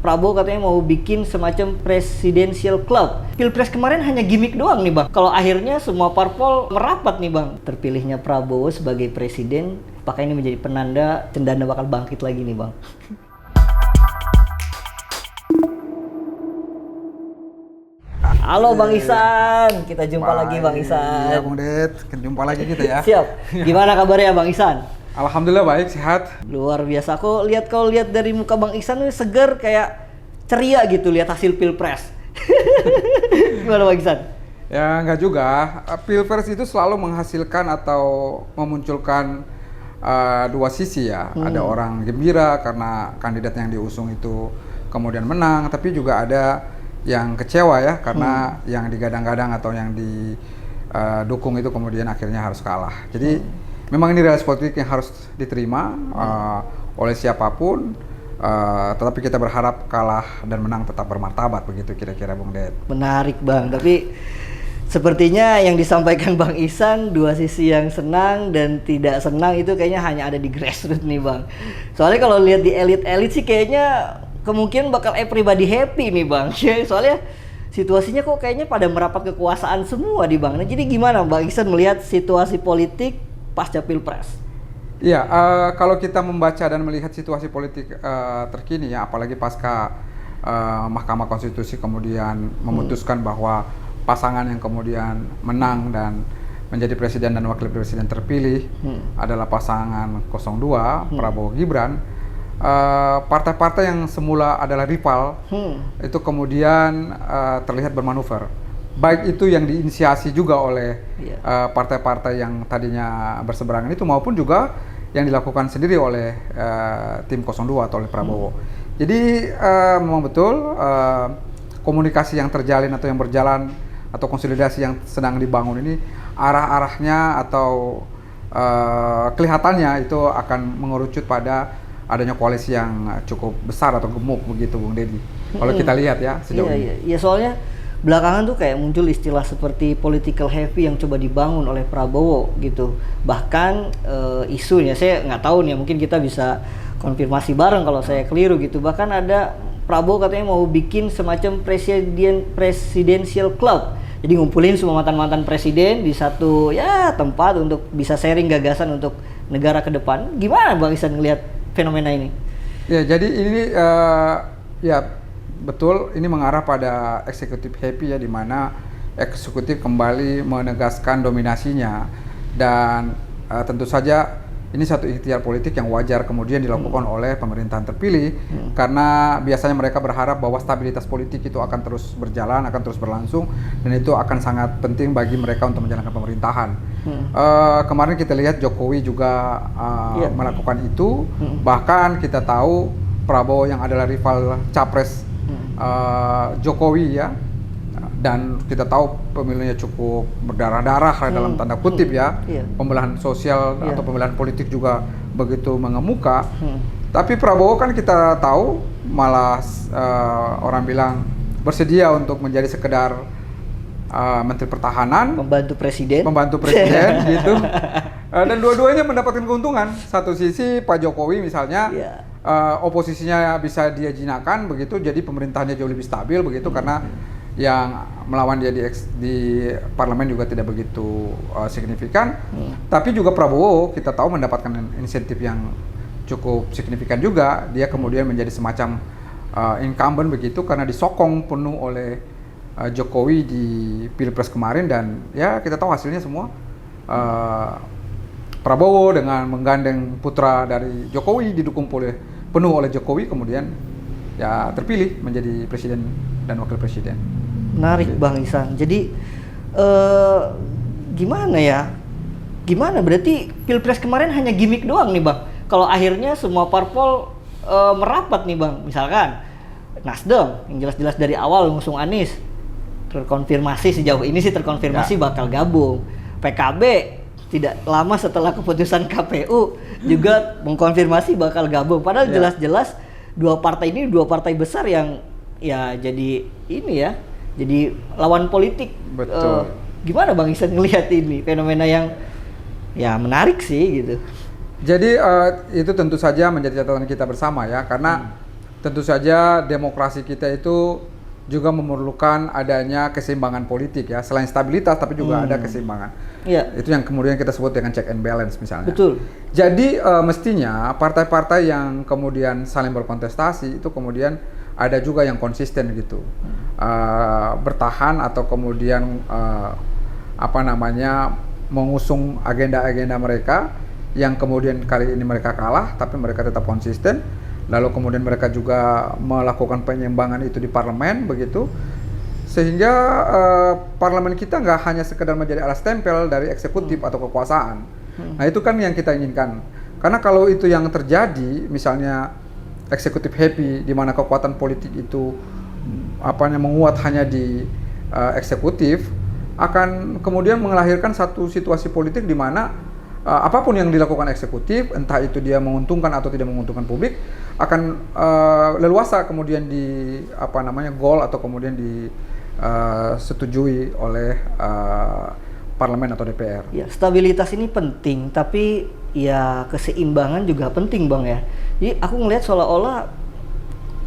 Prabowo katanya mau bikin semacam presidential club. Pilpres kemarin hanya gimmick doang nih Bang. Kalau akhirnya semua parpol merapat nih Bang. Terpilihnya Prabowo sebagai presiden, apakah ini menjadi penanda Cendana bakal bangkit lagi nih Bang? Halo Bang Ihsan, kita jumpa lagi Bang Ihsan. Iya Bang Det, jumpa lagi kita ya. Siap. Gimana kabarnya Bang Ihsan? Alhamdulillah baik, sehat. Luar biasa. Aku kalau lihat dari muka Bang Ihsan ini seger, kayak ceria gitu lihat hasil Pilpres. Gimana Bang Ihsan? Ya enggak juga. Pilpres itu selalu menghasilkan atau memunculkan dua sisi ya. Ada orang gembira karena kandidat yang diusung itu kemudian menang, tapi juga ada yang kecewa ya karena yang digadang-gadang atau yang didukung itu kemudian akhirnya harus kalah. Jadi memang ini realitas politik yang harus diterima oleh siapapun, tetapi kita berharap kalah dan menang tetap bermartabat, begitu kira-kira Bung Det. Menarik Bang, tapi sepertinya yang disampaikan Bang Ihsan dua sisi yang senang dan tidak senang itu kayaknya hanya ada di grassroots nih Bang. Soalnya kalau lihat di elit-elit sih kayaknya kemungkinan bakal everybody happy nih Bang. Soalnya situasinya kok kayaknya pada merapat kekuasaan semua di Bang. Nah, jadi gimana Bang Ihsan melihat situasi politik pasca Pilpres? Iya, kalau kita membaca dan melihat situasi politik terkini ya, apalagi pasca Mahkamah Konstitusi kemudian memutuskan bahwa pasangan yang kemudian menang dan menjadi presiden dan wakil presiden terpilih adalah pasangan 02 Prabowo Gibran. Partai-partai yang semula adalah rival itu kemudian terlihat bermanuver, baik itu yang diinisiasi juga oleh partai-partai yang tadinya berseberangan itu maupun juga yang dilakukan sendiri oleh tim 02 atau oleh Prabowo. Jadi memang betul komunikasi yang terjalin atau yang berjalan atau konsolidasi yang sedang dibangun ini arah-arahnya atau kelihatannya itu akan mengerucut pada adanya koalisi yang cukup besar atau gemuk begitu Bung Dedi. Kalau kita lihat ya sejauh ini. Iya, soalnya belakangan tuh kayak muncul istilah seperti political heavy yang coba dibangun oleh Prabowo gitu. Bahkan isunya saya nggak tahu nih, mungkin kita bisa konfirmasi bareng kalau saya keliru gitu. Bahkan ada Prabowo katanya mau bikin semacam presidential club. Jadi ngumpulin semua mantan-mantan presiden di satu tempat untuk bisa sharing gagasan untuk negara ke depan. Gimana Bang Ihsan ngelihat fenomena ini? Ya, jadi ini ya betul, ini mengarah pada eksekutif happy ya, di mana eksekutif kembali menegaskan dominasinya dan tentu saja ini satu ikhtiar politik yang wajar kemudian dilakukan oleh pemerintahan terpilih karena biasanya mereka berharap bahwa stabilitas politik itu akan terus berjalan, akan terus berlangsung dan itu akan sangat penting bagi mereka untuk menjalankan pemerintahan. Kemarin kita lihat Jokowi juga melakukan itu, bahkan kita tahu Prabowo yang adalah rival capres Jokowi ya, dan kita tahu pemilunya cukup berdarah-darah dalam tanda kutip ya, pembelahan sosial atau pembelahan politik juga begitu mengemuka. Tapi Prabowo kan kita tahu malah orang bilang bersedia untuk menjadi sekedar Menteri Pertahanan, membantu presiden gitu. Dan dua-duanya mendapatkan keuntungan. Satu sisi Pak Jokowi misalnya oposisinya bisa dia jinakan begitu, jadi pemerintahannya jauh lebih stabil begitu karena yang melawan dia di parlemen juga tidak begitu signifikan. Tapi juga Prabowo kita tahu mendapatkan insentif yang cukup signifikan juga. Dia kemudian menjadi semacam incumbent begitu karena disokong penuh oleh Jokowi di Pilpres kemarin dan ya kita tahu hasilnya semua. Prabowo dengan menggandeng putra dari Jokowi didukung penuh oleh Jokowi kemudian ya terpilih menjadi presiden dan wakil presiden. Menarik Bang Ihsan. Jadi gimana ya? Gimana berarti Pilpres kemarin hanya gimmick doang nih Bang? Kalau akhirnya semua parpol merapat nih Bang. Misalkan Nasdem yang jelas-jelas dari awal mengusung Anies terkonfirmasi sejauh ini sih terkonfirmasi bakal gabung. PKB tidak lama setelah keputusan KPU juga mengkonfirmasi bakal gabung. Padahal jelas-jelas dua partai besar yang ya jadi ini ya, jadi lawan politik. Betul. Gimana Bang Ihsan ngelihat ini fenomena yang ya menarik sih gitu? Jadi itu tentu saja menjadi catatan kita bersama ya, karena tentu saja demokrasi kita itu juga memerlukan adanya keseimbangan politik ya. Selain stabilitas tapi juga ada keseimbangan. Iya. Itu yang kemudian kita sebut dengan check and balance misalnya. Betul. Jadi mestinya partai-partai yang kemudian saling berkontestasi itu kemudian ada juga yang konsisten gitu. Bertahan atau kemudian mengusung agenda-agenda mereka yang kemudian kali ini mereka kalah tapi mereka tetap konsisten. Lalu kemudian mereka juga melakukan penyimbangan itu di parlemen begitu, sehingga parlemen kita nggak hanya sekedar menjadi alat stempel dari eksekutif atau kekuasaan. Nah itu kan yang kita inginkan, karena kalau itu yang terjadi, misalnya eksekutif happy di mana kekuatan politik itu menguat hanya di eksekutif, akan kemudian melahirkan satu situasi politik di mana apapun yang dilakukan eksekutif, entah itu dia menguntungkan atau tidak menguntungkan publik, akan leluasa kemudian goal atau kemudian disetujui oleh parlemen atau DPR. Ya, stabilitas ini penting, tapi ya keseimbangan juga penting Bang ya. Jadi aku ngelihat seolah-olah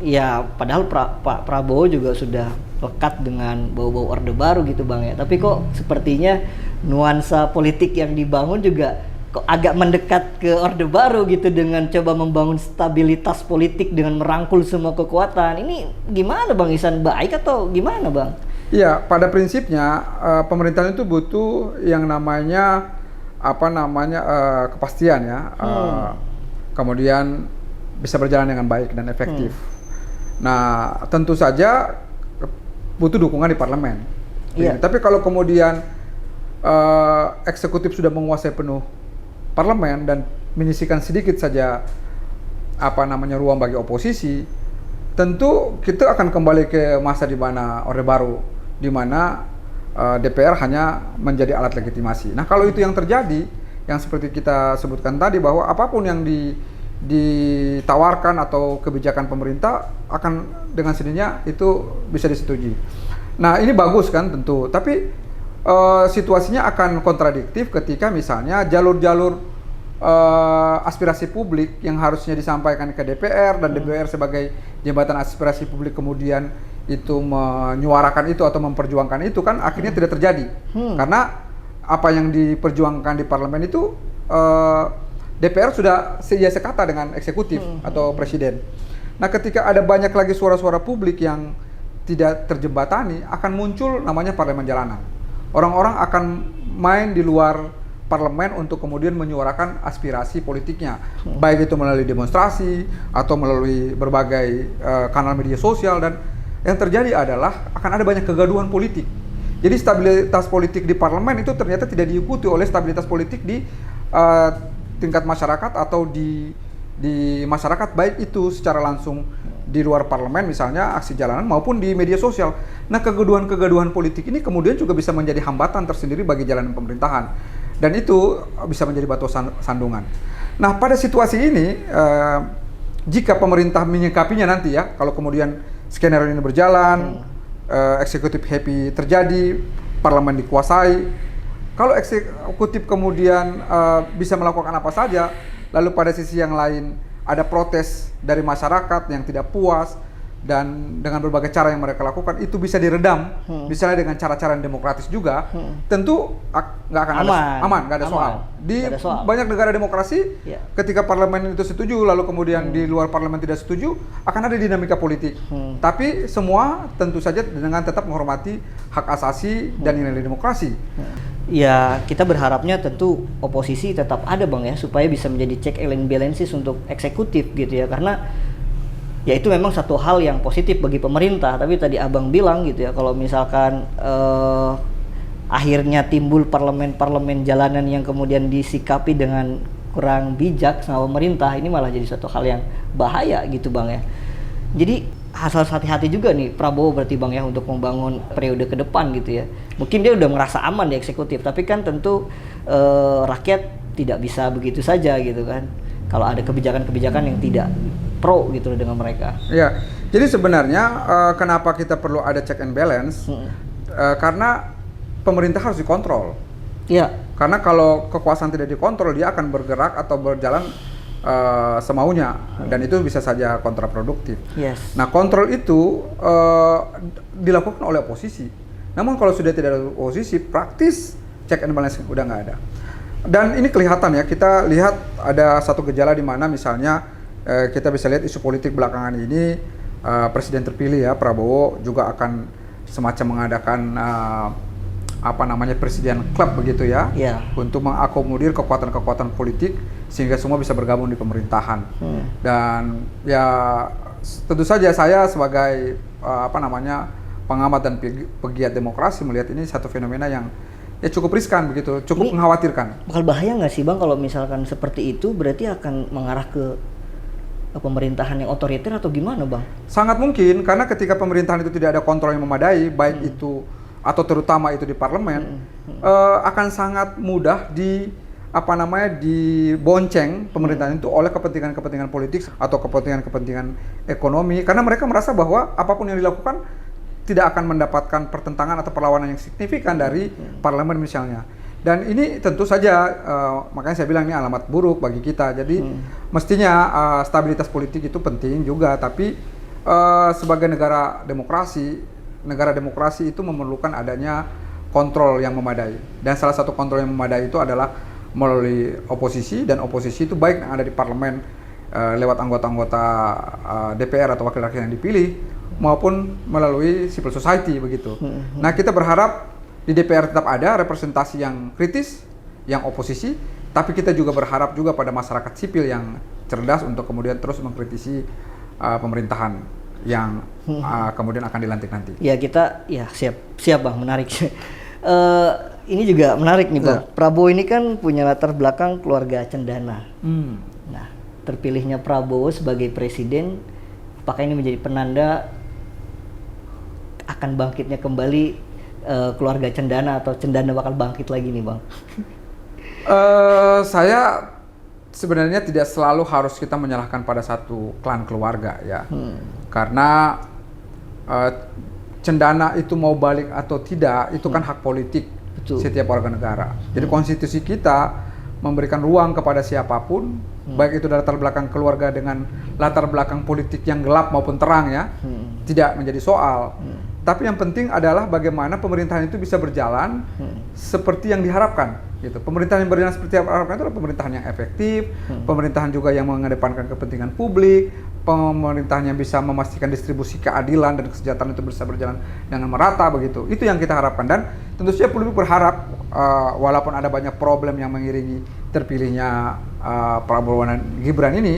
ya padahal Pak Prabowo juga sudah lekat dengan bau-bau Orde Baru gitu Bang ya. Tapi kok sepertinya nuansa politik yang dibangun juga kok agak mendekat ke Orde Baru gitu dengan coba membangun stabilitas politik dengan merangkul semua kekuatan. Ini gimana Bang Ihsan, baik atau gimana Bang? Iya, pada prinsipnya pemerintahan itu butuh yang namanya kepastian ya. Kemudian bisa berjalan dengan baik dan efektif. Nah, tentu saja butuh dukungan di parlemen. Iya. Tapi kalau kemudian eksekutif sudah menguasai penuh parlemen dan menyisihkan sedikit saja ruang bagi oposisi, tentu kita akan kembali ke masa di mana Orde Baru, di mana DPR hanya menjadi alat legitimasi. Nah, kalau itu yang terjadi, yang seperti kita sebutkan tadi bahwa apapun yang ditawarkan atau kebijakan pemerintah akan dengan sendirinya itu bisa disetujui. Nah, ini bagus kan tentu, tapi situasinya akan kontradiktif ketika misalnya jalur-jalur aspirasi publik yang harusnya disampaikan ke DPR dan DPR sebagai jembatan aspirasi publik kemudian itu menyuarakan itu atau memperjuangkan itu kan akhirnya tidak terjadi. Karena apa yang diperjuangkan di parlemen itu DPR sudah sekata dengan eksekutif atau presiden. Nah, ketika ada banyak lagi suara-suara publik yang tidak terjembatani, akan muncul namanya parlemen jalanan. Orang-orang akan main di luar parlemen untuk kemudian menyuarakan aspirasi politiknya, baik itu melalui demonstrasi atau melalui berbagai kanal media sosial, dan yang terjadi adalah akan ada banyak kegaduhan politik. Jadi stabilitas politik di parlemen itu ternyata tidak diikuti oleh stabilitas politik di tingkat masyarakat atau di masyarakat, baik itu secara langsung di luar parlemen misalnya aksi jalanan maupun di media sosial. Nah, kegaduhan-kegaduhan politik ini kemudian juga bisa menjadi hambatan tersendiri bagi jalannya pemerintahan, dan itu bisa menjadi batu sandungan. Nah, pada situasi ini jika pemerintah menyikapinya nanti ya, kalau kemudian skenario ini berjalan, eksekutif happy terjadi, parlemen dikuasai, kalau eksekutif kemudian bisa melakukan apa saja, lalu pada sisi yang lain ada protes dari masyarakat yang tidak puas, dan dengan berbagai cara yang mereka lakukan itu bisa diredam, misalnya dengan cara-cara yang demokratis juga, tentu nggak akan nggak ada soal. Di banyak negara demokrasi, ketika parlemen itu setuju, lalu kemudian di luar parlemen tidak setuju, akan ada dinamika politik. Tapi semua tentu saja dengan tetap menghormati hak asasi dan nilai demokrasi. Ya, kita berharapnya tentu oposisi tetap ada Bang ya, supaya bisa menjadi check and balances untuk eksekutif gitu ya, karena ya itu memang satu hal yang positif bagi pemerintah. Tapi tadi Abang bilang gitu ya, kalau misalkan akhirnya timbul parlemen jalanan yang kemudian disikapi dengan kurang bijak sama pemerintah, ini malah jadi satu hal yang bahaya gitu Bang ya. Jadi harus hati-hati juga nih Prabowo berarti Bang ya untuk membangun periode ke depan gitu ya. Mungkin dia udah merasa aman di eksekutif, tapi kan tentu rakyat tidak bisa begitu saja gitu kan, kalau ada kebijakan-kebijakan yang tidak pro gitu loh dengan mereka. Ya, jadi sebenarnya kenapa kita perlu ada check and balance? Karena pemerintah harus dikontrol. Iya. Karena kalau kekuasaan tidak dikontrol, dia akan bergerak atau berjalan semaunya dan itu bisa saja kontraproduktif. Yes. Nah, kontrol itu dilakukan oleh oposisi. Namun kalau sudah tidak ada oposisi, praktis check and balance udah nggak ada. Dan ini kelihatan ya, kita lihat ada satu gejala di mana misalnya kita bisa lihat isu politik belakangan ini, presiden terpilih ya Prabowo juga akan semacam mengadakan presiden club begitu ya, untuk mengakomodir kekuatan-kekuatan politik sehingga semua bisa bergabung di pemerintahan. Dan ya tentu saja saya sebagai pengamat dan pegiat demokrasi melihat ini satu fenomena yang ya cukup riskan begitu, cukup mengkhawatirkan. Bakal bahaya nggak sih Bang kalau misalkan seperti itu, berarti akan mengarah ke pemerintahan yang otoriter atau gimana Bang? Sangat mungkin, karena ketika pemerintahan itu tidak ada kontrol yang memadai, baik itu atau terutama itu di parlemen, akan sangat mudah dibonceng pemerintahan itu oleh kepentingan-kepentingan politik atau kepentingan-kepentingan ekonomi, karena mereka merasa bahwa apapun yang dilakukan tidak akan mendapatkan pertentangan atau perlawanan yang signifikan dari parlemen misalnya. Dan ini tentu saja, makanya saya bilang ini alamat buruk bagi kita. Jadi mestinya stabilitas politik itu penting juga, tapi sebagai negara demokrasi itu memerlukan adanya kontrol yang memadai. Dan salah satu kontrol yang memadai itu adalah melalui oposisi, dan oposisi itu baik yang ada di parlemen lewat anggota-anggota DPR atau wakil rakyat yang dipilih, maupun melalui civil society begitu. Nah, kita berharap di DPR tetap ada representasi yang kritis, yang oposisi, tapi kita juga berharap juga pada masyarakat sipil yang cerdas untuk kemudian terus mengkritisi pemerintahan yang kemudian akan dilantik nanti. Ya kita siap Bang, menarik. Ini juga menarik nih Bang. Prabowo ini kan punya latar belakang keluarga cendana. Nah, terpilihnya Prabowo sebagai presiden, apakah ini menjadi penanda akan bangkitnya kembali keluarga cendana, atau cendana bakal bangkit lagi nih Bang? Saya sebenarnya tidak selalu harus kita menyalahkan pada satu klan keluarga ya, karena cendana itu mau balik atau tidak itu kan hak politik setiap warga negara. Jadi konstitusi kita memberikan ruang kepada siapapun, baik itu dari latar belakang keluarga dengan latar belakang politik yang gelap maupun terang ya, tidak menjadi soal. Tapi yang penting adalah bagaimana pemerintahan itu bisa berjalan seperti yang diharapkan. Gitu. Pemerintahan yang berjalan seperti yang diharapkan itu adalah pemerintahan yang efektif, pemerintahan juga yang mengedepankan kepentingan publik, pemerintahan yang bisa memastikan distribusi keadilan dan kesejahteraan itu bisa berjalan dengan merata begitu. Itu yang kita harapkan, dan tentu saja publik berharap walaupun ada banyak problem yang mengiringi terpilihnya Prabowo dan Gibran ini,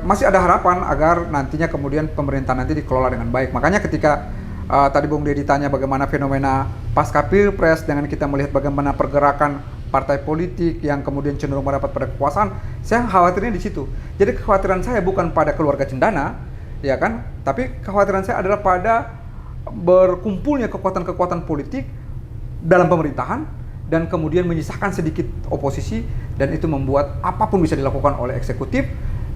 masih ada harapan agar nantinya kemudian pemerintahan nanti dikelola dengan baik. Makanya ketika tadi Bung Deddy tanya bagaimana fenomena pasca Pilpres, dengan kita melihat bagaimana pergerakan partai politik yang kemudian cenderung merapat pada kekuasaan, saya khawatirnya di situ. Jadi kekhawatiran saya bukan pada keluarga cendana, ya kan? Tapi kekhawatiran saya adalah pada berkumpulnya kekuatan-kekuatan politik dalam pemerintahan dan kemudian menyisakan sedikit oposisi, dan itu membuat apapun bisa dilakukan oleh eksekutif.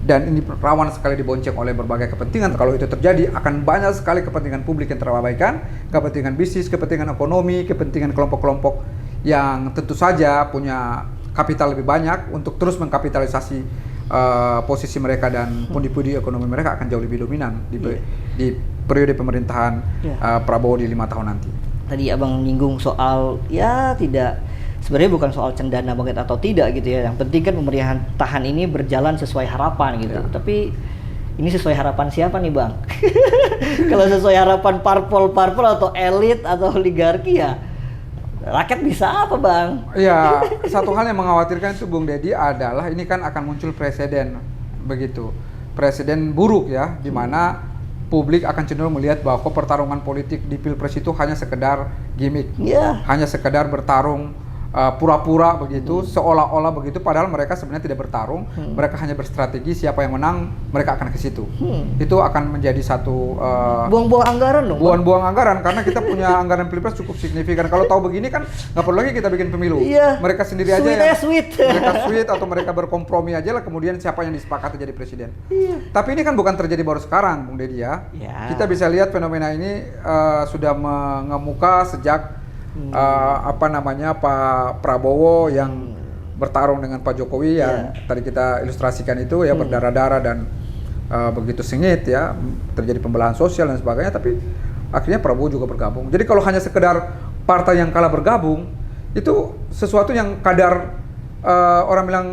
Dan ini rawan sekali dibonceng oleh berbagai kepentingan. Kalau itu terjadi, akan banyak sekali kepentingan publik yang terabaikan, kepentingan bisnis, kepentingan ekonomi, kepentingan kelompok-kelompok yang tentu saja punya kapital lebih banyak untuk terus mengkapitalisasi posisi mereka, dan pundi-pundi ekonomi mereka akan jauh lebih dominan di periode pemerintahan Prabowo di 5 tahun nanti. Tadi Abang nyinggung soal sebenarnya bukan soal cendana bangkit atau tidak gitu ya. Yang penting kan pemerintahan ini berjalan sesuai harapan gitu. Tapi ini sesuai harapan siapa nih Bang? Kalau sesuai harapan parpol atau elit atau oligarki, ya rakyat bisa apa Bang? Ya, satu hal yang mengkhawatirkan itu Bung Deddy adalah ini kan akan muncul presiden begitu. Presiden buruk ya, di mana publik akan cenderung melihat bahwa pertarungan politik di Pilpres itu hanya sekedar gimmick. Hanya sekedar bertarung pura-pura begitu, seolah-olah begitu, padahal mereka sebenarnya tidak bertarung, mereka hanya berstrategi, siapa yang menang mereka akan ke situ. Itu akan menjadi satu buang-buang anggaran dong. Buang-buang anggaran, karena kita punya anggaran Pilpres cukup signifikan. Kalau tahu begini kan nggak perlu lagi kita bikin pemilu. Mereka sendiri aja mereka sweet atau mereka berkompromi aja lah, kemudian siapa yang disepakati jadi presiden. Tapi ini kan bukan terjadi baru sekarang Bung Deddy ya. Kita bisa lihat fenomena ini sudah mengemuka sejak Pak Prabowo yang bertarung dengan Pak Jokowi yang tadi kita ilustrasikan itu ya berdarah-darah dan begitu sengit ya, terjadi pembelahan sosial dan sebagainya, tapi akhirnya Prabowo juga bergabung. Jadi kalau hanya sekedar partai yang kalah bergabung, itu sesuatu yang kadar orang bilang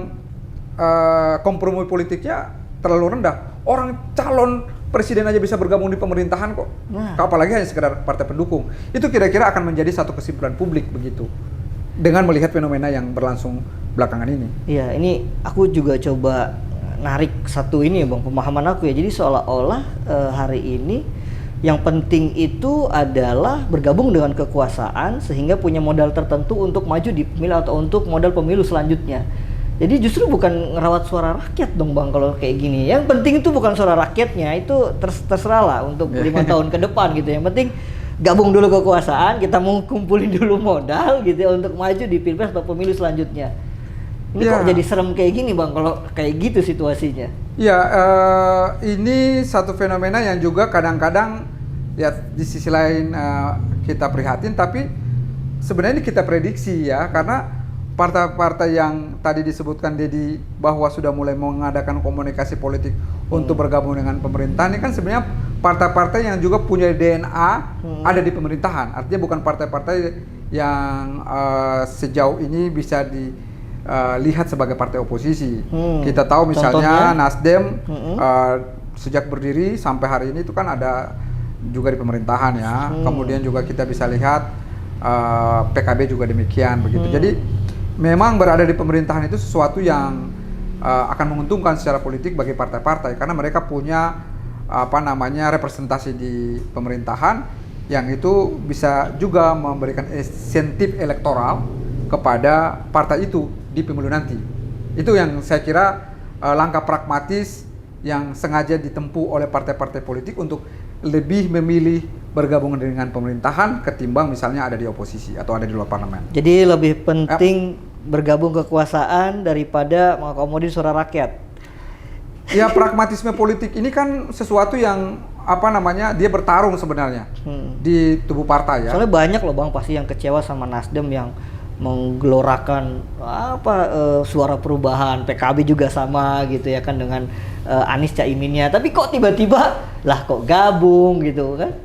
kompromi politiknya terlalu rendah. Orang calon presiden aja bisa bergabung di pemerintahan kok. Apalagi hanya sekedar partai pendukung. Itu kira-kira akan menjadi satu kesimpulan publik begitu. Dengan melihat fenomena yang berlangsung belakangan ini. Iya, ini aku juga coba narik satu ini ya Bang, pemahaman aku ya. Jadi seolah-olah hari ini yang penting itu adalah bergabung dengan kekuasaan sehingga punya modal tertentu untuk maju di pemilu atau untuk modal pemilu selanjutnya. Jadi justru bukan ngerawat suara rakyat dong Bang kalau kayak gini. Yang penting itu bukan suara rakyatnya, itu terserah lah untuk 5 tahun ke depan gitu. Yang penting gabung dulu kekuasaan, kita mau kumpulin dulu modal gitu ya untuk maju di pilpres atau pemilu selanjutnya. Ini kok jadi serem kayak gini Bang kalau kayak gitu situasinya. Ya, ini satu fenomena yang juga kadang-kadang ya di sisi lain kita prihatin, tapi sebenarnya ini kita prediksi ya, karena partai-partai yang tadi disebutkan Dedi bahwa sudah mulai mengadakan komunikasi politik untuk bergabung dengan pemerintahan, ini kan sebenarnya partai-partai yang juga punya DNA ada di pemerintahan. Artinya bukan partai-partai yang sejauh ini bisa dilihat sebagai partai oposisi. Kita tahu misalnya contohnya? Nasdem sejak berdiri sampai hari ini itu kan ada juga di pemerintahan ya. Kemudian juga kita bisa lihat PKB juga demikian begitu. Jadi memang berada di pemerintahan itu sesuatu yang akan menguntungkan secara politik bagi partai-partai karena mereka punya representasi di pemerintahan yang itu bisa juga memberikan insentif elektoral kepada partai itu di pemilu nanti. Itu yang saya kira langkah pragmatis yang sengaja ditempuh oleh partai-partai politik untuk lebih memilih bergabung dengan pemerintahan ketimbang misalnya ada di oposisi atau ada di luar parlemen. Jadi lebih penting bergabung kekuasaan daripada mengakomodir suara rakyat. Ya, pragmatisme politik ini kan sesuatu yang dia bertarung sebenarnya di tubuh partai ya. Soalnya banyak loh Bang pasti yang kecewa sama Nasdem yang menggelorakan suara perubahan, PKB juga sama gitu ya kan dengan Anies Caiminnya. Tapi kok tiba-tiba lah kok gabung gitu kan?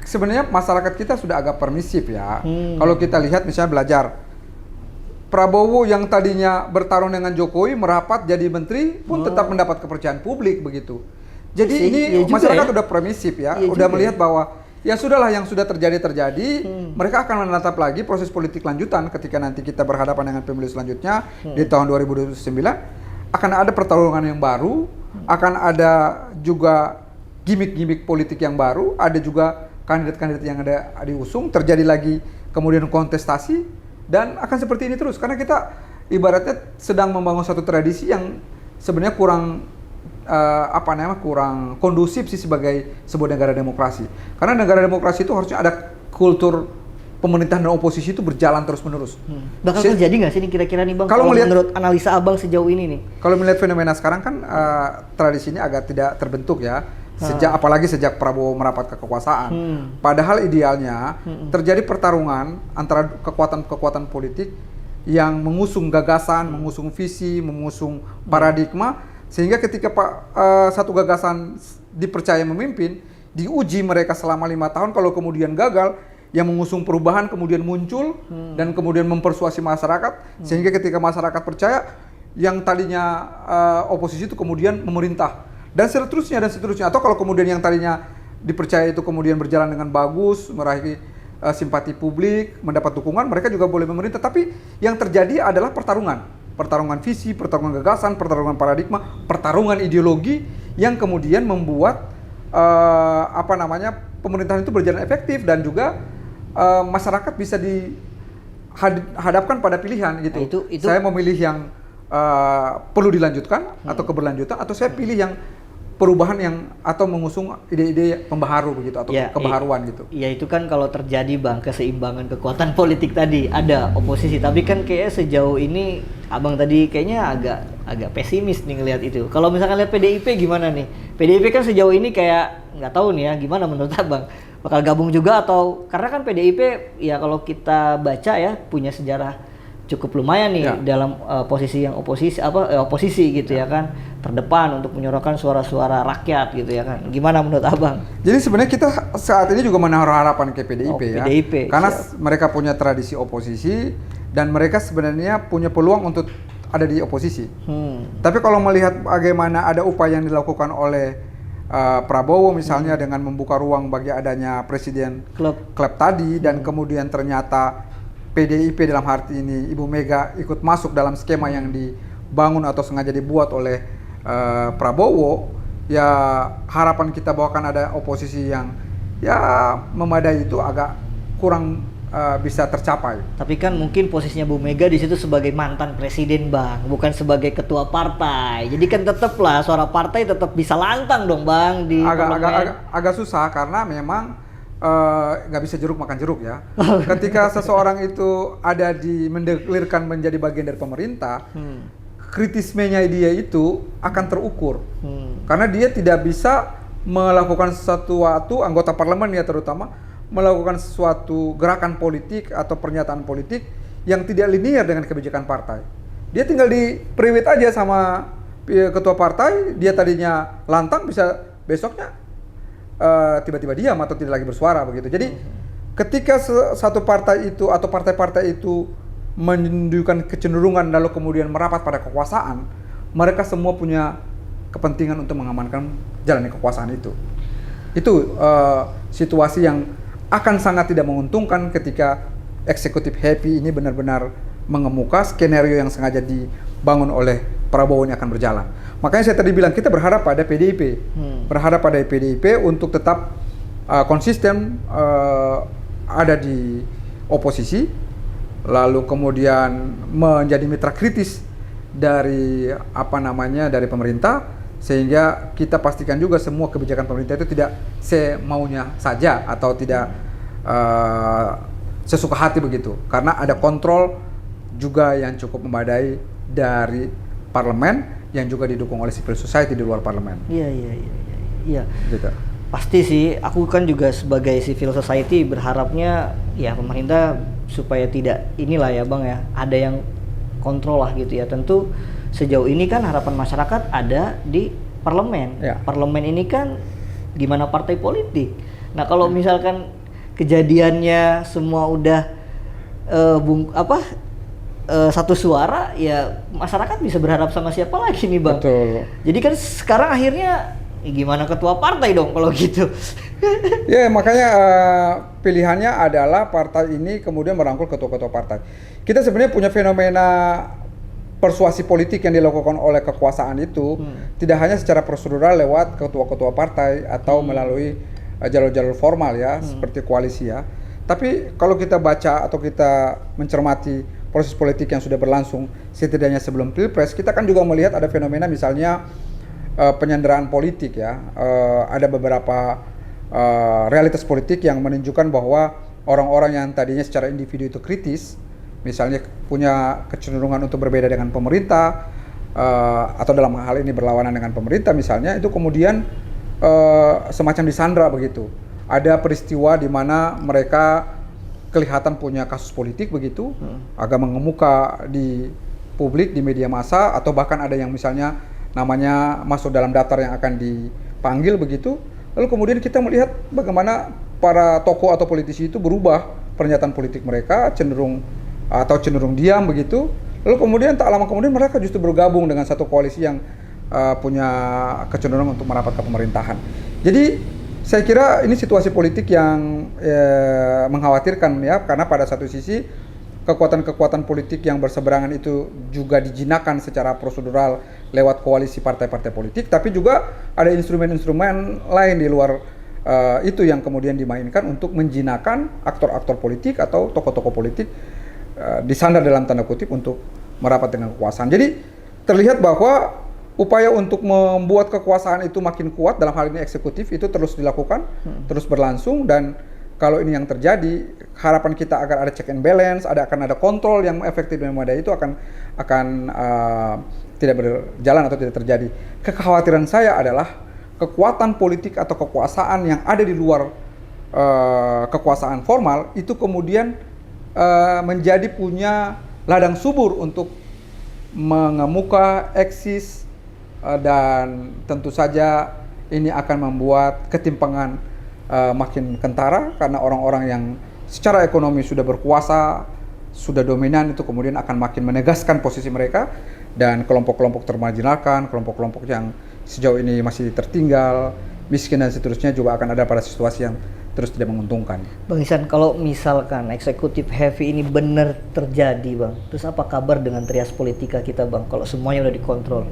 Sebenarnya masyarakat kita sudah agak permisif ya. Kalau kita lihat misalnya belajar Prabowo yang tadinya bertarung dengan Jokowi merapat jadi menteri pun tetap mendapat kepercayaan publik begitu. Jadi ini masyarakat udah permisif ya, udah melihat bahwa ya sudahlah yang sudah terjadi, mereka akan menatap lagi proses politik lanjutan ketika nanti kita berhadapan dengan pemilu selanjutnya di tahun 2029 akan ada pertarungan yang baru, akan ada juga gimmick-gimmick politik yang baru, ada juga kandidat-kandidat yang ada diusung, terjadi lagi kemudian kontestasi. Dan akan seperti ini terus karena kita ibaratnya sedang membangun satu tradisi yang sebenarnya kurang kurang kondusif sih sebagai sebuah negara demokrasi. Karena negara demokrasi itu harusnya ada kultur pemerintahan dan oposisi itu berjalan terus-menerus. Bakal terjadi nggak sih ini kira-kira nih Bang? Kalau menurut analisa Abang sejauh ini nih. Kalau melihat fenomena sekarang kan tradisi ini agak tidak terbentuk ya. Apalagi sejak Prabowo merapat ke kekuasaan. Padahal idealnya terjadi pertarungan antara kekuatan-kekuatan politik yang mengusung gagasan, mengusung visi, mengusung paradigma, sehingga ketika satu gagasan dipercaya memimpin, diuji mereka selama 5 tahun, kalau kemudian gagal, yang mengusung perubahan kemudian muncul dan kemudian mempersuasi masyarakat, sehingga ketika masyarakat percaya, yang tadinya oposisi itu kemudian memerintah. Dan seterusnya. Atau kalau kemudian yang tadinya dipercaya itu kemudian berjalan dengan bagus, meraih simpati publik, mendapat dukungan, mereka juga boleh memerintah. Tapi yang terjadi adalah pertarungan visi, pertarungan gagasan, pertarungan paradigma, pertarungan ideologi yang kemudian membuat pemerintahan itu berjalan efektif dan juga masyarakat bisa dihadapkan pada pilihan gitu. Itu saya memilih yang perlu dilanjutkan atau keberlanjutan, atau saya pilih yang perubahan yang atau mengusung ide-ide pembaharu begitu atau kebaharuan gitu. Iya, itu kan kalau terjadi Bang keseimbangan kekuatan politik tadi ada oposisi, tapi kan kayak sejauh ini Abang tadi kayaknya agak pesimis nih ngelihat itu. Kalau misalkan lihat PDIP gimana nih? PDIP kan sejauh ini kayak nggak tahu nih ya, gimana menurut Abang? Bakal gabung juga atau karena kan PDIP ya kalau kita baca ya punya sejarah cukup lumayan nih Ya. dalam posisi yang oposisi gitu ya kan, terdepan untuk menyuarakan suara-suara rakyat gitu ya kan. Gimana menurut Abang? Jadi sebenarnya kita saat ini juga menaruh harapan ke PDIP ya. PDIP, Karena siap. mereka punya tradisi oposisi dan mereka sebenarnya punya peluang untuk ada di oposisi. Tapi kalau melihat bagaimana ada upaya yang dilakukan oleh Prabowo misalnya dengan membuka ruang bagi adanya presiden Klub. tadi dan kemudian ternyata PDIP dalam arti ini Ibu Mega ikut masuk dalam skema yang dibangun atau sengaja dibuat oleh Prabowo, ya harapan kita bahwa akan ada oposisi yang ya memadai itu agak kurang bisa tercapai. Tapi kan mungkin posisinya Bu Mega di situ sebagai mantan presiden, Bang, bukan sebagai ketua partai. Jadi kan tetap lah suara partai tetap bisa lantang dong, Bang, di parlemen. Agak susah karena memang nggak bisa jeruk makan jeruk ya. Ketika seseorang itu ada mendeklirkan menjadi bagian dari pemerintah, kritismenya dia itu akan terukur. Karena dia tidak bisa melakukan sesuatu, anggota parlemen ya terutama, melakukan sesuatu gerakan politik atau pernyataan politik yang tidak linear dengan kebijakan partai. Dia tinggal di priwit aja sama ketua partai, dia tadinya lantang bisa besoknya tiba-tiba diam atau tidak lagi bersuara begitu. Jadi ketika satu partai itu atau partai-partai itu menunjukkan kecenderungan lalu kemudian merapat pada kekuasaan, mereka semua punya kepentingan untuk mengamankan jalannya kekuasaan itu. Itu situasi yang akan sangat tidak menguntungkan ketika eksekutif happy ini benar-benar mengemuka, skenario yang sengaja dibangun oleh Prabowo ini akan berjalan. Makanya saya tadi bilang kita berharap pada PDIP, berharap pada PDIP untuk tetap konsisten ada di oposisi, lalu kemudian menjadi mitra kritis dari dari pemerintah, sehingga kita pastikan juga semua kebijakan pemerintah itu tidak semaunya saja atau tidak sesuka hati begitu, karena ada kontrol juga yang cukup memadai dari parlemen yang juga didukung oleh civil society di luar parlemen. Iya. Gitu. Pasti sih, aku kan juga sebagai civil society berharapnya ya pemerintah supaya tidak inilah ya Bang ya, ada yang kontrol lah gitu ya. Tentu sejauh ini kan harapan masyarakat ada di parlemen. Ya. Parlemen ini kan gimana partai politik. Nah kalau misalkan kejadiannya semua udah satu suara, ya masyarakat bisa berharap sama siapa lagi nih Bang? Betul. Jadi kan sekarang akhirnya gimana ketua partai dong kalau gitu? Ya makanya pilihannya adalah partai ini kemudian merangkul ketua-ketua partai. Kita sebenarnya punya fenomena persuasi politik yang dilakukan oleh kekuasaan itu tidak hanya secara prosedural lewat ketua-ketua partai atau melalui jalur-jalur formal ya, seperti koalisi ya. Tapi kalau kita baca atau kita mencermati proses politik yang sudah berlangsung setidaknya sebelum Pilpres, kita kan juga melihat ada fenomena misalnya penyanderaan politik ya. Ada beberapa realitas politik yang menunjukkan bahwa orang-orang yang tadinya secara individu itu kritis, misalnya punya kecenderungan untuk berbeda dengan pemerintah, atau dalam hal ini berlawanan dengan pemerintah misalnya, itu kemudian semacam disandra begitu. Ada peristiwa di mana mereka kelihatan punya kasus politik begitu, agak mengemuka di publik, di media massa, atau bahkan ada yang misalnya namanya masuk dalam daftar yang akan dipanggil begitu. Lalu kemudian kita melihat bagaimana para tokoh atau politisi itu berubah pernyataan politik mereka, cenderung diam begitu. Lalu kemudian tak lama kemudian mereka justru bergabung dengan satu koalisi yang punya kecenderungan untuk merapat ke pemerintahan. Jadi saya kira ini situasi politik yang mengkhawatirkan ya, karena pada satu sisi kekuatan-kekuatan politik yang berseberangan itu juga dijinakkan secara prosedural lewat koalisi partai-partai politik, tapi juga ada instrumen-instrumen lain di luar itu yang kemudian dimainkan untuk menjinakkan aktor-aktor politik atau tokoh-tokoh politik disandar dalam tanda kutip untuk merapat dengan kekuasaan. Jadi terlihat bahwa upaya untuk membuat kekuasaan itu makin kuat dalam hal ini eksekutif itu terus dilakukan, terus berlangsung, dan kalau ini yang terjadi, harapan kita agar ada check and balance, akan ada kontrol yang efektif dan memadai itu akan tidak berjalan atau tidak terjadi. Kekhawatiran saya adalah kekuatan politik atau kekuasaan yang ada di luar kekuasaan formal itu kemudian menjadi punya ladang subur untuk mengemuka, eksis, dan tentu saja ini akan membuat ketimpangan makin kentara karena orang-orang yang secara ekonomi sudah berkuasa, sudah dominan itu kemudian akan makin menegaskan posisi mereka, dan kelompok-kelompok termarginalkan, kelompok-kelompok yang sejauh ini masih tertinggal, miskin dan seterusnya juga akan ada pada situasi yang terus tidak menguntungkan. Bang Ihsan, kalau misalkan eksekutif heavy ini benar terjadi, Bang, terus apa kabar dengan trias politika kita, Bang, kalau semuanya udah dikontrol?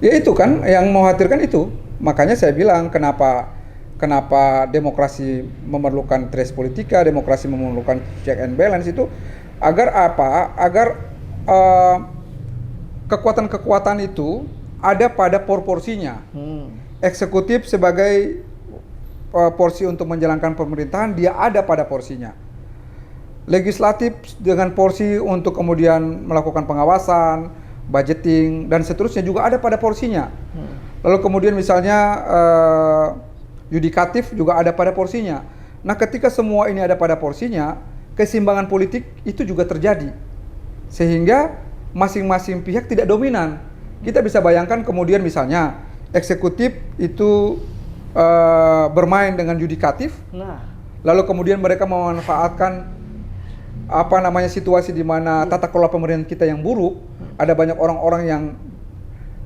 Ya itu kan yang mengkhawatirkan itu. Makanya saya bilang kenapa demokrasi memerlukan trias politika, demokrasi memerlukan check and balance itu agar apa? Agar kekuatan-kekuatan itu ada pada proporsinya. Eksekutif sebagai porsi untuk menjalankan pemerintahan, dia ada pada porsinya. Legislatif dengan porsi untuk kemudian melakukan pengawasan, budgeting, dan seterusnya juga ada pada porsinya. Lalu kemudian misalnya yudikatif juga ada pada porsinya. Nah, ketika semua ini ada pada porsinya, keseimbangan politik itu juga terjadi. Sehingga masing-masing pihak tidak dominan. Kita bisa bayangkan kemudian misalnya eksekutif itu bermain dengan yudikatif, lalu kemudian mereka memanfaatkan situasi di mana tata kelola pemerintahan kita yang buruk, ada banyak orang-orang yang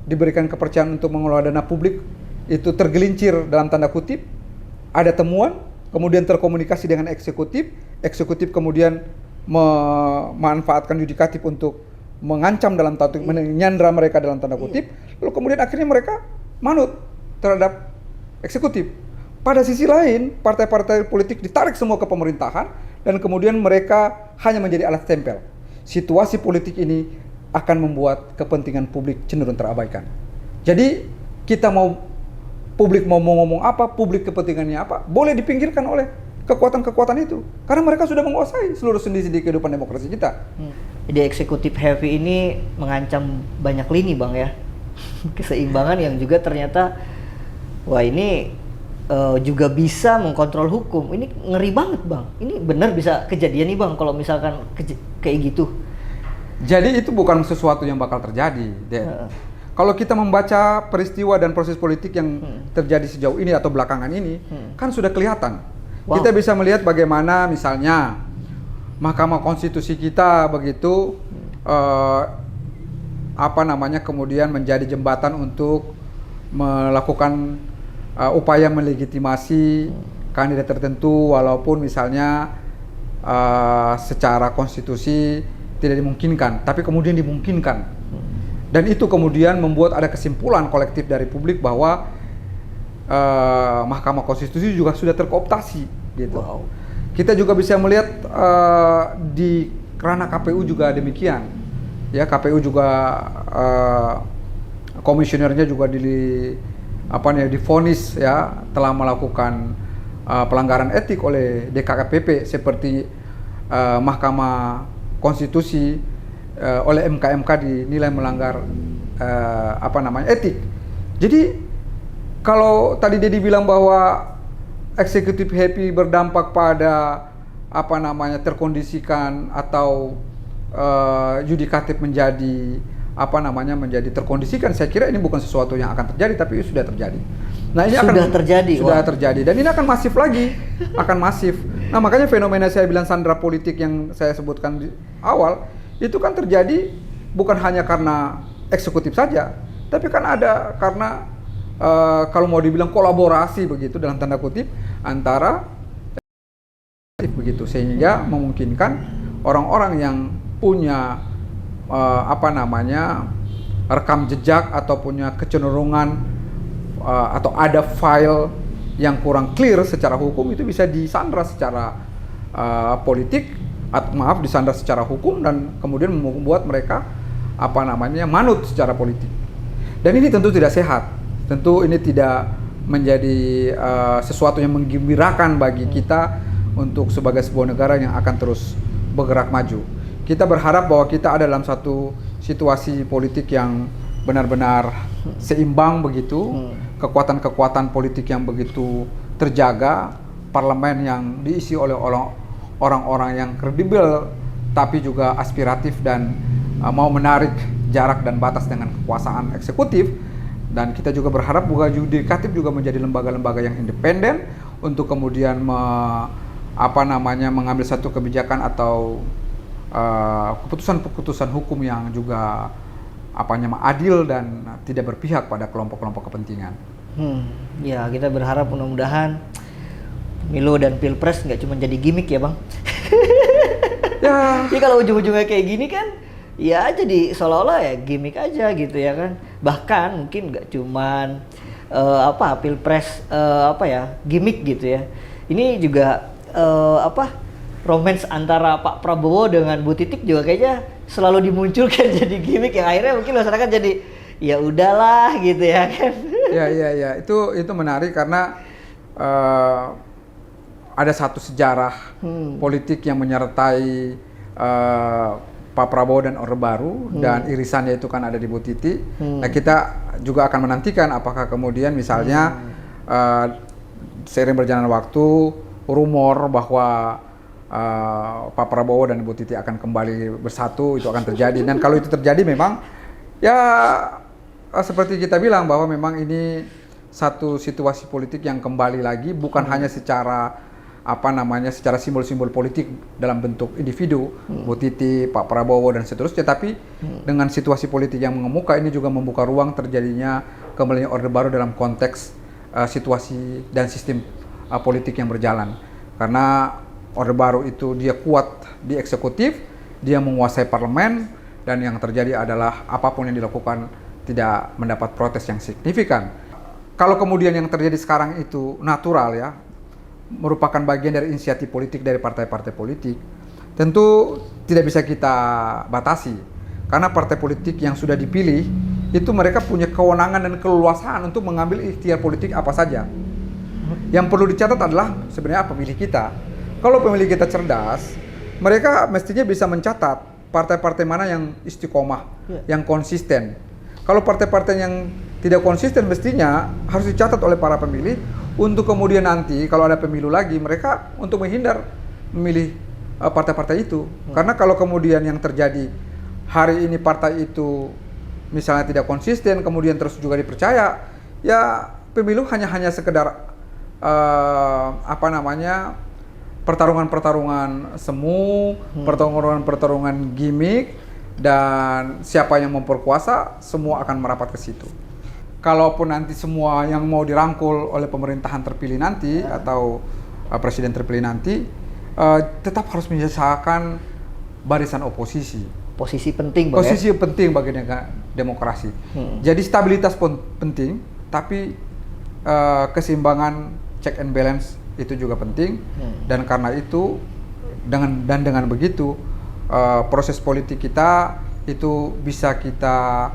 diberikan kepercayaan untuk mengelola dana publik itu tergelincir dalam tanda kutip, ada temuan, kemudian terkomunikasi dengan eksekutif kemudian memanfaatkan yudikatif untuk mengancam dalam tanda kutip, menyandra mereka dalam tanda kutip, lalu kemudian akhirnya mereka manut terhadap eksekutif. Pada sisi lain, partai-partai politik ditarik semua ke pemerintahan dan kemudian mereka hanya menjadi alat tempel. Situasi politik ini akan membuat kepentingan publik cenderung terabaikan. Jadi publik mau ngomong apa, publik kepentingannya apa, boleh dipinggirkan oleh kekuatan-kekuatan itu. Karena mereka sudah menguasai seluruh sendi-sendi kehidupan demokrasi kita. Jadi eksekutif heavy ini mengancam banyak lini, Bang, ya. Keseimbangan yang juga ternyata wah ini juga bisa mengkontrol hukum. Ini ngeri banget, Bang. Ini benar bisa kejadian nih, Bang, kalau misalkan kayak gitu. Jadi itu bukan sesuatu yang bakal terjadi, Kalau kita membaca peristiwa dan proses politik yang terjadi sejauh ini atau belakangan ini, kan sudah kelihatan. Wow. Kita bisa melihat bagaimana misalnya Mahkamah Konstitusi kita begitu kemudian menjadi jembatan untuk melakukan upaya melegitimasi kandidat tertentu walaupun misalnya secara konstitusi tidak dimungkinkan, tapi kemudian dimungkinkan. Dan itu kemudian membuat ada kesimpulan kolektif dari publik bahwa Mahkamah Konstitusi juga sudah terkooptasi gitu. Wow. Kita juga bisa melihat di ranah KPU juga demikian. Ya, KPU juga komisionernya juga divonis ya telah melakukan pelanggaran etik oleh DKPP seperti Mahkamah Konstitusi oleh MK dinilai melanggar etik. Jadi kalau tadi dia dibilang bahwa eksekutif happy berdampak pada terkondisikan atau yudikatif menjadi terkondisikan, saya kira ini bukan sesuatu yang akan terjadi, tapi sudah terjadi. Nah, ini sudah terjadi dan ini akan masif lagi, Nah, makanya fenomena saya bilang sandera politik yang saya sebutkan di awal itu kan terjadi bukan hanya karena eksekutif saja, tapi kan ada karena kalau mau dibilang kolaborasi begitu dalam tanda kutip antara begitu, sehingga memungkinkan orang-orang yang punya rekam jejak atau punya kecenderungan atau ada file yang kurang clear secara hukum itu bisa disandra secara disandra secara hukum dan kemudian membuat mereka manut secara politik. Dan ini tentu tidak sehat. Tentu ini tidak menjadi sesuatu yang menggembirakan bagi kita untuk sebagai sebuah negara yang akan terus bergerak maju. Kita berharap bahwa kita ada dalam satu situasi politik yang benar-benar seimbang begitu, kekuatan-kekuatan politik yang begitu terjaga, parlemen yang diisi oleh orang-orang yang kredibel tapi juga aspiratif dan mau menarik jarak dan batas dengan kekuasaan eksekutif. Dan kita juga berharap bahwa yudikatif juga menjadi lembaga-lembaga yang independen untuk kemudian mengambil satu kebijakan atau keputusan-keputusan hukum yang juga adil dan tidak berpihak pada kelompok-kelompok kepentingan. Ya, kita berharap mudah-mudahan pemilu dan pilpres nggak cuma jadi gimmick ya, Bang. Ya. Jadi kalau ujung-ujungnya kayak gini kan, ya jadi seolah-olah ya gimmick aja gitu ya kan. Bahkan mungkin nggak cuman pilpres gimmick gitu ya. Ini juga romance antara Pak Prabowo dengan Bu Titik juga kayaknya selalu dimunculkan jadi gimmick yang akhirnya mungkin masyarakat jadi ya udahlah gitu ya kan. Ya, itu menarik karena ada satu sejarah politik yang menyertai Pak Prabowo dan Orde Baru dan irisannya itu kan ada di Bu Titi. Nah, kita juga akan menantikan apakah kemudian misalnya seiring berjalan waktu rumor bahwa Pak Prabowo dan Bu Titi akan kembali bersatu itu akan terjadi. Dan kalau itu terjadi memang ya seperti kita bilang bahwa memang ini satu situasi politik yang kembali lagi bukan hanya secara secara simbol-simbol politik dalam bentuk individu, Bu Titi, Pak Prabowo dan seterusnya, tapi dengan situasi politik yang mengemuka ini juga membuka ruang terjadinya kembalinya Orde Baru dalam konteks situasi dan sistem politik yang berjalan. Karena Orde Baru itu dia kuat di eksekutif, dia menguasai parlemen, dan yang terjadi adalah apapun yang dilakukan tidak mendapat protes yang signifikan. Kalau kemudian yang terjadi sekarang itu natural ya, merupakan bagian dari inisiatif politik dari partai-partai politik, tentu tidak bisa kita batasi. Karena partai politik yang sudah dipilih, itu mereka punya kewenangan dan keleluasaan untuk mengambil ikhtiar politik apa saja. Yang perlu dicatat adalah sebenarnya pemilih kita. Kalau pemilih kita cerdas, mereka mestinya bisa mencatat partai-partai mana yang istiqomah, yang konsisten. Kalau partai-partai yang tidak konsisten mestinya harus dicatat oleh para pemilih untuk kemudian nanti kalau ada pemilu lagi mereka untuk menghindar memilih partai-partai itu. Karena kalau kemudian yang terjadi hari ini partai itu misalnya tidak konsisten kemudian terus juga dipercaya, ya pemilu hanya sekedar pertarungan-pertarungan semu, pertarungan-pertarungan gimmick, dan siapa yang memperkuasa semua akan merapat ke situ. Kalaupun nanti semua yang mau dirangkul oleh pemerintahan terpilih nanti atau presiden terpilih nanti tetap harus menyisakan barisan oposisi. Posisi penting, Bang. Posisi penting bagi demokrasi. Jadi stabilitas pun penting, tapi keseimbangan check and balance itu juga penting. Dan karena itu dengan begitu proses politik kita itu bisa kita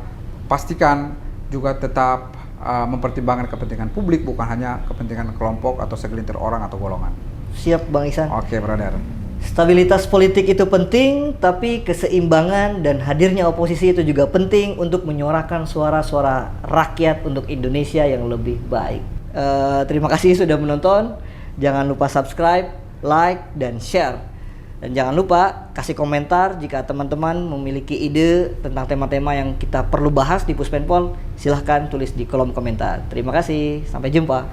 pastikan juga tetap mempertimbangkan kepentingan publik, bukan hanya kepentingan kelompok atau segelintir orang atau golongan. Siap, Bang Ihsan. Oke, brother. Stabilitas politik itu penting, tapi keseimbangan dan hadirnya oposisi itu juga penting untuk menyuarakan suara-suara rakyat untuk Indonesia yang lebih baik. Terima kasih sudah menonton. Jangan lupa subscribe, like, dan share. Dan jangan lupa kasih komentar jika teman-teman memiliki ide tentang tema-tema yang kita perlu bahas di Puspenpol. Silahkan tulis di kolom komentar. Terima kasih, sampai jumpa.